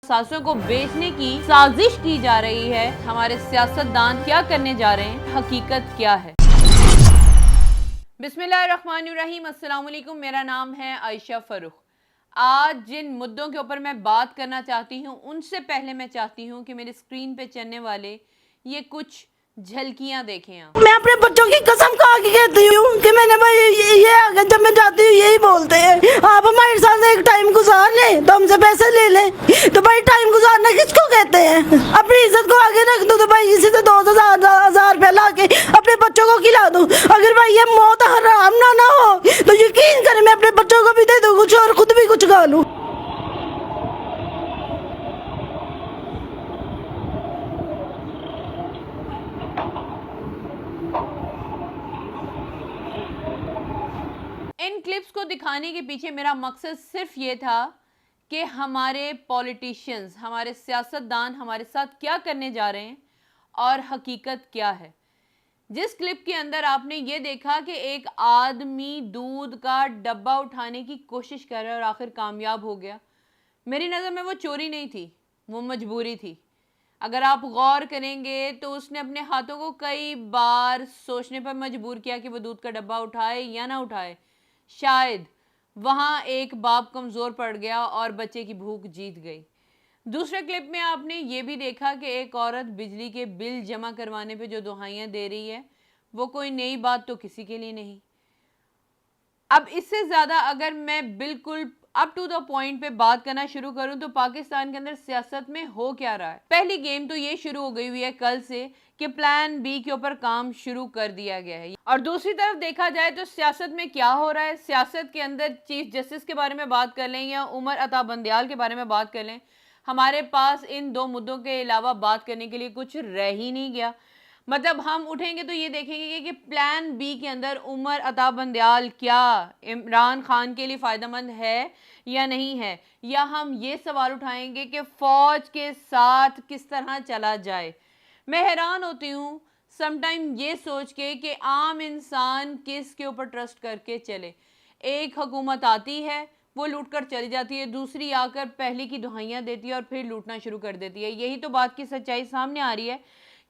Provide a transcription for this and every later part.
सासों को बेचने की साजिश की जा रही है। हमारे सियासतदान क्या करने जा रहे हैं, हकीकत क्या है। बिस्मिल्लाहिर्रहमानिर्रहीम, अस्सलाम वालेकुम। मेरा नाम है आयशा फरूख। आज जिन मुद्दों के ऊपर मैं बात करना चाहती हूँ, उनसे पहले मैं चाहती हूँ कि मेरी स्क्रीन पे चलने वाले ये कुछ झलकियां देखें आप। मैं अपने बच्चों की कसम खा के कहती हूँ कि मैंने भाई ये आगे जब मैं जाती हूँ यही बोलते हैं, आप हमारे साथ एक टाइम गुजार लें तो हमसे पैसे ले लें। तो भाई टाइम गुजारना किसको कहते हैं? अपनी इज्जत को आगे रख दो तो भाई इसी से 2,000 रुपया ला के अपने बच्चों को खिला दो। अगर भाई ये मौत हराम ना हो तो यकीन करें मैं अपने बच्चों को भी दे दूँ कुछ और खुद भी कुछ खा लूँ। इन क्लिप्स को दिखाने के पीछे मेरा मकसद सिर्फ ये था कि हमारे पॉलिटिशियंस, हमारे सियासतदान हमारे साथ क्या करने जा रहे हैं और हकीकत क्या है। जिस क्लिप के अंदर आपने ये देखा कि एक आदमी दूध का डब्बा उठाने की कोशिश कर रहा है और आखिर कामयाब हो गया, मेरी नज़र में वो चोरी नहीं थी, वो मजबूरी थी। अगर आप गौर करेंगे तो उसने अपने हाथों को कई बार सोचने पर मजबूर किया कि वो दूध का डब्बा उठाए या ना उठाए। शायद वहाँ एक बाप कमज़ोर पड़ गया और बच्चे की भूख जीत गई। दूसरे क्लिप में आपने ये भी देखा कि एक औरत बिजली के बिल जमा करवाने पे जो दुहाइयाँ दे रही है, वो कोई नई बात तो किसी के लिए नहीं। अब इससे ज़्यादा अगर मैं बिल्कुल अप टू द पॉइंट पे बात करना शुरू करूं तो पाकिस्तान के अंदर सियासत में हो क्या रहा है। पहली गेम तो ये शुरू हो गई हुई है कल से कि प्लान बी के ऊपर काम शुरू कर दिया गया है। और दूसरी तरफ देखा जाए तो सियासत में क्या हो रहा है, सियासत के अंदर चीफ जस्टिस के बारे में बात कर लें या उमर अता बंदयाल के बारे में बात कर लें, हमारे पास इन दो मुद्दों के अलावा बात करने के लिए कुछ रह ही नहीं गया। मतलब हम उठेंगे तो ये देखेंगे कि प्लान बी के अंदर उमर अता बंदयाल क्या इमरान खान के लिए फ़ायदेमंद है या नहीं है, या हम ये सवाल उठाएंगे कि फ़ौज के साथ किस तरह चला जाए। मैं हैरान होती हूँ समटाइम ये सोच के कि आम इंसान किस के ऊपर ट्रस्ट करके चले। एक हुकूमत आती है, वो लूट कर चली जाती है, दूसरी आकर पहले की दुहाइयाँ देती है और फिर लूटना शुरू कर देती है। यही तो बात की सच्चाई सामने आ रही है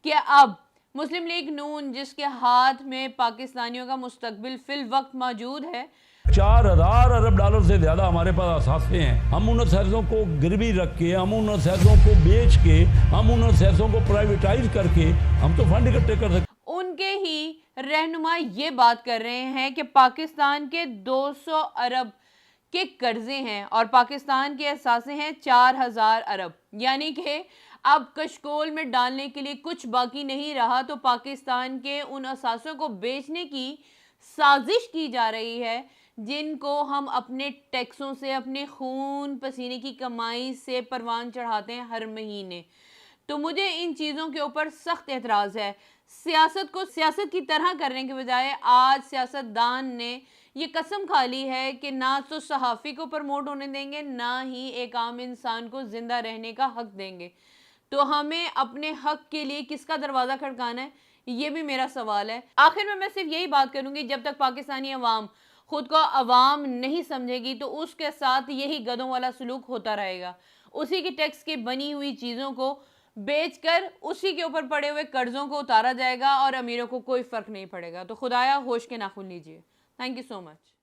कि अब मुस्लिम लीग नून, जिसके हाथ में पाकिस्तानियों का मुस्तकबिल फिल वक्त मौजूद है, 4,000 अरब डॉलर से ज्यादा हमारे पास असासे हैं। हम उन असासों को गिरवी रख के, हम उन असासों को बेच के, हम उन असासों को प्राइवेटाइज करके हम तो फंड इकट्ठे कर सकते। उनके ही रहनुमा ये बात कर रहे हैं कि पाकिस्तान के 200 अरब के कर्जे हैं और पाकिस्तान के असासे हैं 4,000 अरब। यानी कि अब कशकोल में डालने के लिए कुछ बाकी नहीं रहा, तो पाकिस्तान के उन असासों को बेचने की साजिश की जा रही है जिनको हम अपने टैक्सों से, अपने खून पसीने की कमाई से परवान चढ़ाते हैं हर महीने। तो मुझे इन चीज़ों के ऊपर सख्त एतराज़ है। सियासत को सियासत की तरह करने के बजाय आज सियासतदान ने ये कसम खा ली है कि ना तो सहाफ़ी को प्रमोट होने देंगे, ना ही एक आम इंसान को ज़िंदा रहने का हक देंगे। तो हमें अपने हक के लिए किसका दरवाज़ा खटकाना है, ये भी मेरा सवाल है। आखिर में मैं सिर्फ यही बात करूँगी, जब तक पाकिस्तानी अवाम खुद को अवाम नहीं समझेगी तो उसके साथ यही गधों वाला सलूक होता रहेगा। उसी की टैक्स की बनी हुई चीज़ों को बेचकर उसी के ऊपर पड़े हुए कर्जों को उतारा जाएगा और अमीरों को कोई फ़र्क नहीं पड़ेगा। तो खुदाया होश के नाखून लीजिए। Thank you so much.